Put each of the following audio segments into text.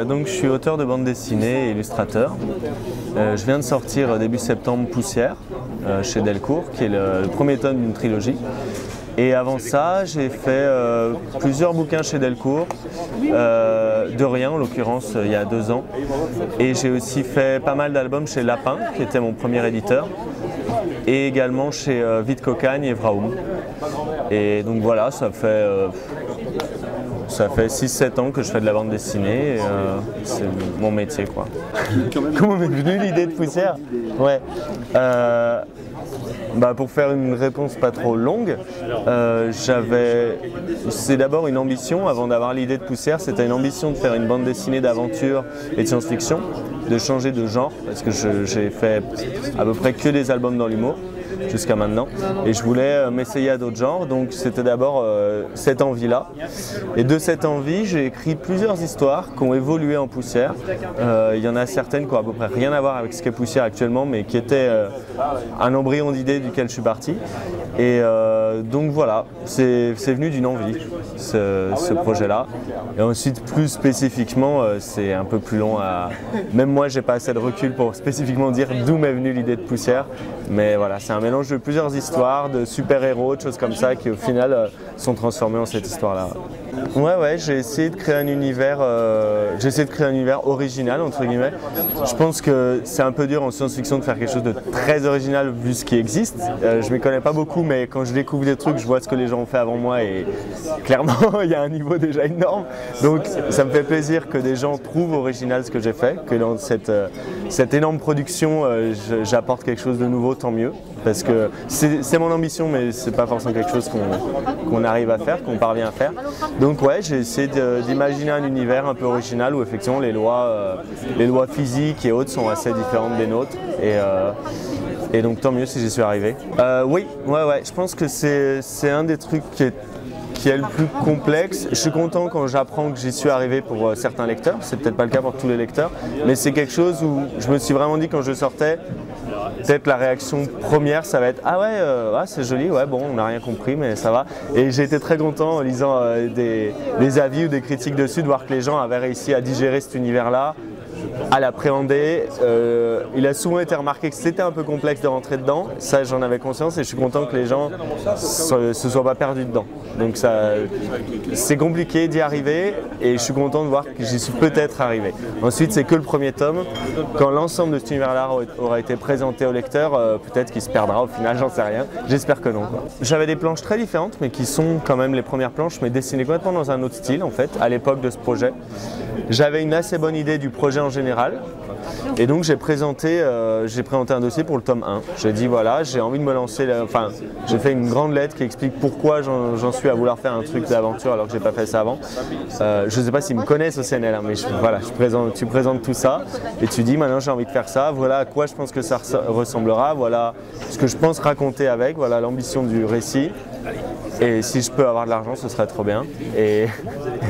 Donc je suis auteur de bande dessinée et illustrateur. Je viens de sortir début septembre Poussière chez Delcourt, qui est le premier tome d'une trilogie. Et avant ça, j'ai fait plusieurs bouquins chez Delcourt, de rien en l'occurrence il y a 2 ans. Et j'ai aussi fait pas mal d'albums chez Lapin, qui était mon premier éditeur, et également chez Vite Cocagne et Vraoum. Et donc voilà, ça fait 6-7 ans que je fais de la bande dessinée, et c'est mon métier quoi. Comment m'est venue l'idée de Poussière? Ouais. Pour faire une réponse pas trop longue, c'est d'abord une ambition, avant d'avoir l'idée de Poussière, c'était une ambition de faire une bande dessinée d'aventure et de science-fiction, de changer de genre, parce que j'ai fait à peu près que des albums dans l'humour jusqu'à maintenant, et je voulais m'essayer à d'autres genres, donc c'était d'abord cette envie-là. Et de cette envie, j'ai écrit plusieurs histoires qui ont évolué en Poussière. Il y en a certaines qui n'ont à peu près rien à voir avec ce qu'est Poussière actuellement, mais qui étaient un embryon d'idée duquel je suis parti. Et donc voilà, c'est venu d'une envie, ce projet-là. Et ensuite, plus spécifiquement, c'est un peu plus long à... Même moi, j'ai pas assez de recul pour spécifiquement dire d'où m'est venue l'idée de Poussière. Mais voilà, c'est un mélange de plusieurs histoires, de super-héros, de choses comme ça, qui au final sont transformées en cette histoire-là. Ouais, j'ai essayé de créer un univers, original, entre guillemets. Je pense que c'est un peu dur en science-fiction de faire quelque chose de très original vu ce qui existe. Je m'y connais pas beaucoup, mais quand je découvre des trucs, je vois ce que les gens ont fait avant moi et clairement, il y a un niveau déjà énorme. Donc ça me fait plaisir que des gens trouvent original ce que j'ai fait, que dans cette énorme production, j'apporte quelque chose de nouveau, tant mieux. Parce que c'est mon ambition, mais c'est pas forcément quelque chose qu'on arrive à faire, qu'on parvient à faire. Donc ouais, j'ai essayé d'imaginer un univers un peu original où effectivement les lois physiques et autres sont assez différentes des nôtres. Et donc tant mieux si j'y suis arrivé. Oui, je pense que c'est un des trucs qui est le plus complexe. Je suis content quand j'apprends que j'y suis arrivé pour certains lecteurs, c'est peut-être pas le cas pour tous les lecteurs, mais c'est quelque chose où je me suis vraiment dit quand je sortais, peut-être la réaction première ça va être ah ouais, c'est joli, ouais bon on n'a rien compris mais ça va. Et j'ai été très content en lisant des avis ou des critiques dessus de voir que les gens avaient réussi à digérer cet univers-là, à l'appréhender. Il a souvent été remarqué que c'était un peu complexe de rentrer dedans, ça j'en avais conscience et je suis content que les gens se soient pas perdus dedans. Donc c'est compliqué d'y arriver et je suis content de voir que j'y suis peut-être arrivé. Ensuite c'est que le premier tome, quand l'ensemble de cet univers-là aura été présenté au lecteur, peut-être qu'il se perdra au final, j'en sais rien, j'espère que non. J'avais des planches très différentes mais qui sont quand même les premières planches mais dessinées complètement dans un autre style en fait, à l'époque de ce projet. J'avais une assez bonne idée du projet en général et donc j'ai présenté un dossier pour le tome 1. J'ai dit voilà, j'ai envie de me lancer, j'ai fait une grande lettre qui explique pourquoi j'en suis à vouloir faire un truc d'aventure alors que j'ai pas fait ça avant. Je ne sais pas s'ils me connaissent au CNL, hein, mais tu présentes tout ça et tu dis maintenant j'ai envie de faire ça, voilà à quoi je pense que ça ressemblera, voilà ce que je pense raconter avec, voilà l'ambition du récit. Et si je peux avoir de l'argent, ce serait trop bien. Et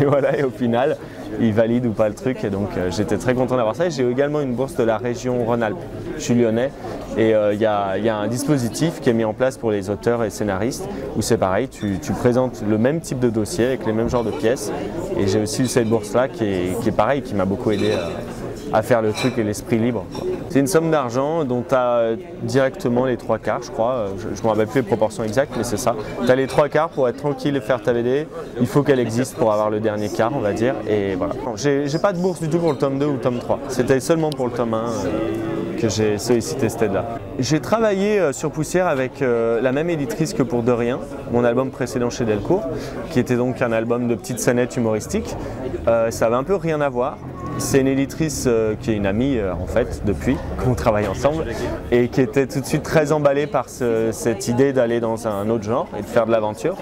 voilà, et au final, ils valident ou pas le truc. Et donc, j'étais très content d'avoir ça. Et j'ai également une bourse de la région Rhône-Alpes. Je suis lyonnais. Et il y a un dispositif qui est mis en place pour les auteurs et scénaristes où c'est pareil, tu présentes le même type de dossier avec les mêmes genres de pièces. Et j'ai aussi eu cette bourse-là qui est pareil, qui m'a beaucoup aidé à faire le truc et l'esprit libre. C'est une somme d'argent dont tu as directement les 3/4, je crois. Je ne me rappelle plus les proportions exactes, mais c'est ça. Tu as les 3/4 pour être tranquille et faire ta BD. Il faut qu'elle existe pour avoir le dernier quart, on va dire. Et voilà. J'ai pas de bourse du tout pour le tome 2 ou le tome 3. C'était seulement pour le tome 1 que j'ai sollicité cette aide-là. J'ai travaillé sur Poussière avec la même éditrice que pour De Rien, mon album précédent chez Delcourt, qui était donc un album de petites scénettes humoristiques. Ça avait un peu rien à voir. C'est une éditrice qui est une amie en fait depuis qu'on travaille ensemble et qui était tout de suite très emballée par cette idée d'aller dans un autre genre et de faire de l'aventure.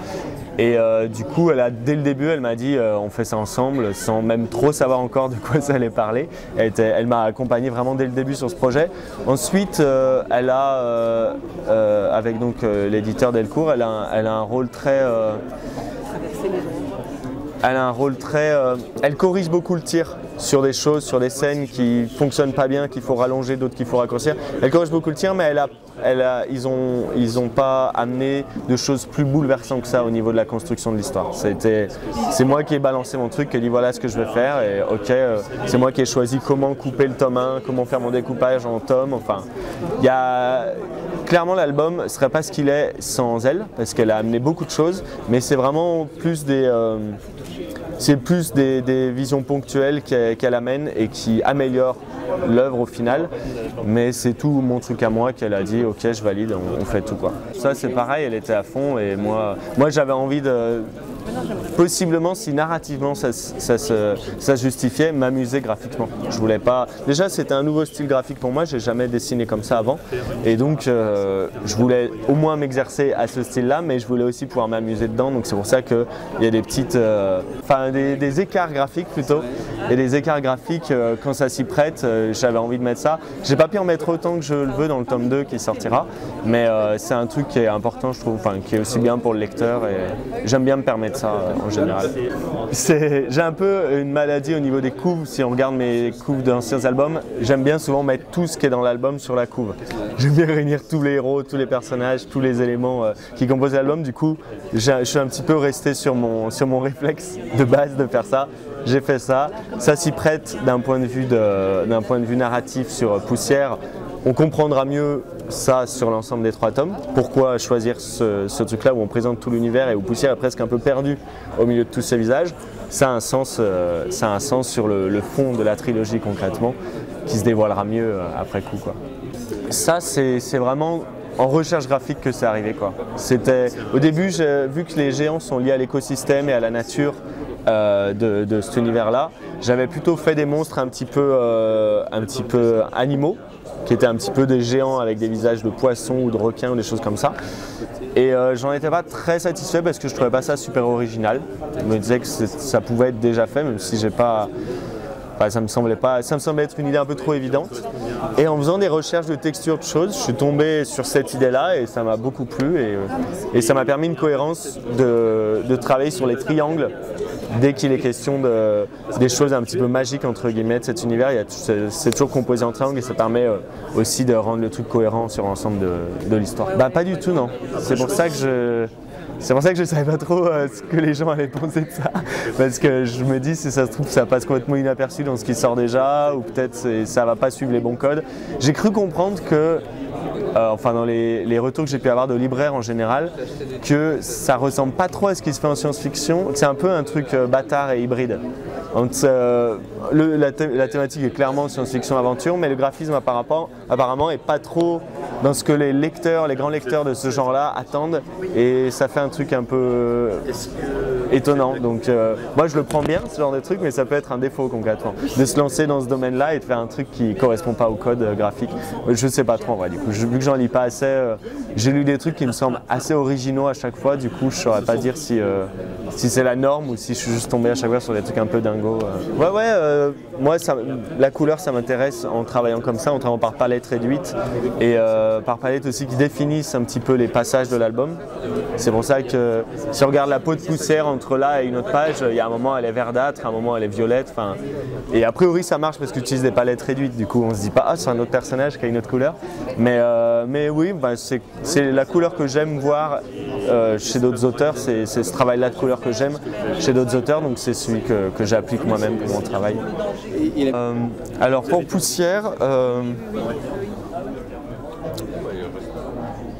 Et du coup, dès le début, elle m'a dit on fait ça ensemble sans même trop savoir encore de quoi ça allait parler. Elle m'a accompagné vraiment dès le début sur ce projet. Ensuite, elle a, avec donc l'éditeur Delcourt, elle a un rôle très... elle corrige beaucoup le tir sur des choses, sur des scènes qui fonctionnent pas bien, qu'il faut rallonger, d'autres qu'il faut raccourcir. Elle corrige beaucoup le tir, mais ils ont pas amené de choses plus bouleversantes que ça au niveau de la construction de l'histoire. C'est moi qui ai balancé mon truc, qui ai dit voilà ce que je vais faire, et ok, c'est moi qui ai choisi comment couper le tome 1, comment faire mon découpage en tomes. Enfin, clairement l'album ne serait pas ce qu'il est sans elle, parce qu'elle a amené beaucoup de choses, mais c'est vraiment plus des visions ponctuelles qu'elle amène et qui améliorent l'œuvre au final, mais c'est tout mon truc à moi qu'elle a dit ok je valide, on fait tout quoi. Ça c'est pareil, elle était à fond et moi j'avais envie de, possiblement si narrativement ça se justifiait, m'amuser graphiquement. Je voulais pas, déjà c'était un nouveau style graphique pour moi, j'ai jamais dessiné comme ça avant et donc je voulais au moins m'exercer à ce style là, mais je voulais aussi pouvoir m'amuser dedans, donc c'est pour ça qu'il y a des petites, des écarts graphiques plutôt, et des écarts graphiques quand ça s'y prête, j'avais envie de mettre ça. J'ai pas pu en mettre autant que je le veux dans le tome 2 qui sortira, mais c'est un truc qui est important je trouve, qui est aussi bien pour le lecteur et j'aime bien me permettre ça en général. J'ai un peu une maladie au niveau des couves, si on regarde mes couves d'anciens albums, j'aime bien souvent mettre tout ce qui est dans l'album sur la couve. J'aime bien réunir tous les héros, tous les personnages, tous les éléments qui composent l'album, du coup je suis un petit peu resté sur mon réflexe de base de faire ça. J'ai fait ça, ça s'y prête d'un point de vue narratif sur Poussière. On comprendra mieux ça sur l'ensemble des 3 tomes. Pourquoi choisir ce truc-là où on présente tout l'univers et où Poussière est presque un peu perdu au milieu de tous ces visages. Ça a un sens sur le fond de la trilogie concrètement, qui se dévoilera mieux après coup, quoi. Ça, c'est vraiment en recherche graphique que c'est arrivé, quoi. Au début, vu que les géants sont liés à l'écosystème et à la nature de cet univers-là, j'avais plutôt fait des monstres un petit peu animaux, qui étaient un petit peu des géants avec des visages de poissons ou de requins ou des choses comme ça. Et j'en étais pas très satisfait parce que je trouvais pas ça super original. Je me disais que ça pouvait être déjà fait, même si j'ai pas... ça me semblait être une idée un peu trop évidente. Et en faisant des recherches de textures de choses, je suis tombé sur cette idée-là et ça m'a beaucoup plu. Et ça m'a permis une cohérence de travailler sur les triangles. Dès qu'il est question des choses un petit peu magiques entre guillemets de cet univers, c'est toujours composé en triangle et ça permet aussi de rendre le truc cohérent sur l'ensemble de l'histoire. Pas du tout, non. C'est pour ça que je savais pas trop ce que les gens allaient penser de ça, parce que je me dis si ça se trouve ça passe complètement inaperçu dans ce qui sort déjà, ou peut-être ça va pas suivre les bons codes. J'ai cru comprendre que, dans les retours que j'ai pu avoir de libraires en général, que ça ressemble pas trop à ce qui se fait en science-fiction, c'est un peu un truc bâtard et hybride. Donc, la thématique est clairement science-fiction aventure, mais le graphisme apparemment est pas trop dans ce que les grands lecteurs de ce genre-là attendent, et ça fait un truc un peu étonnant. Donc moi je le prends bien ce genre de truc, mais ça peut être un défaut concrètement de se lancer dans ce domaine-là et de faire un truc qui correspond pas au code graphique. Je sais pas trop en vrai, du coup, vu que j'en lis pas assez, j'ai lu des trucs qui me semblent assez originaux à chaque fois, du coup je saurais pas dire si c'est la norme ou si je suis juste tombé à chaque fois sur des trucs un peu dingos. Moi la couleur ça m'intéresse en travaillant comme ça, en travaillant par palette réduite et par palette aussi qui définissent un petit peu les passages de l'album. C'est pour ça que si on regarde la peau de Poussière entre là et une autre page, il y a un moment elle est verdâtre, un moment elle est violette, et a priori ça marche parce que tu utilises des palettes réduites, du coup on se dit pas ah c'est un autre personnage qui a une autre couleur, mais oui c'est la couleur que j'aime voir chez d'autres auteurs, c'est ce travail là de couleur que j'aime chez d'autres auteurs, donc c'est celui que j'applique moi-même pour mon travail. Alors pour Poussière,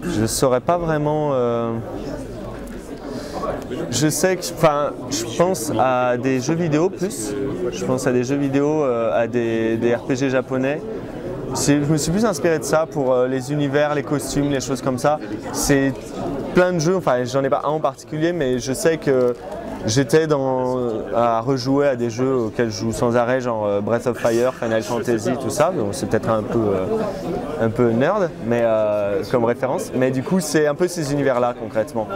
je ne saurais pas vraiment. Je sais que, je pense à des jeux vidéo plus. Je pense à des jeux vidéo, à des RPG japonais. Je me suis plus inspiré de ça pour les univers, les costumes, les choses comme ça. C'est plein de jeux, j'en ai pas un en particulier, mais je sais que j'étais à rejouer à des jeux auxquels je joue sans arrêt, genre Breath of Fire, Final Fantasy, tout ça. Donc c'est peut-être un peu nerd, mais comme référence. Mais du coup, c'est un peu ces univers-là concrètement.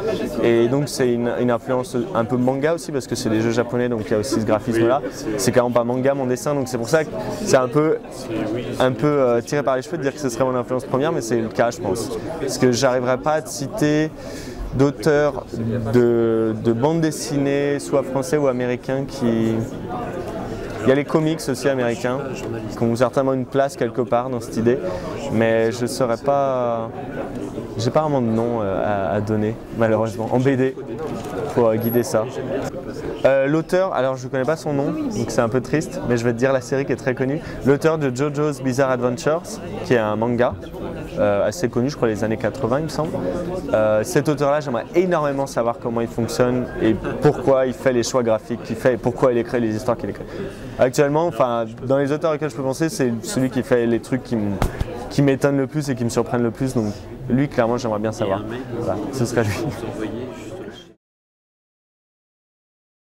Et donc c'est une influence un peu manga aussi, parce que c'est des jeux japonais, donc il y a aussi ce graphisme-là. C'est clairement pas manga mon dessin, donc c'est pour ça que c'est un peu tiré par les cheveux de dire que ce serait mon influence première, mais c'est le cas, je pense. Parce que j'arriverai pas à te citer d'auteurs de bande dessinée, soit français ou américains, Il y a les comics aussi américains qui ont certainement une place quelque part dans cette idée, mais je ne saurais pas. J'ai pas vraiment de nom à donner, malheureusement, en BD pour guider ça. L'auteur, alors je ne connais pas son nom, donc c'est un peu triste, mais je vais te dire la série qui est très connue. L'auteur de JoJo's Bizarre Adventures, qui est un manga assez connu, je crois les années 80 il me semble. Cet auteur-là, j'aimerais énormément savoir comment il fonctionne et pourquoi il fait les choix graphiques qu'il fait et pourquoi il écrit les histoires qu'il écrit. Actuellement, enfin, dans les auteurs auxquels je peux penser, c'est celui qui fait les trucs qui m'étonnent le plus et qui me surprennent le plus. Donc lui, clairement, j'aimerais bien savoir. Voilà, ce serait lui.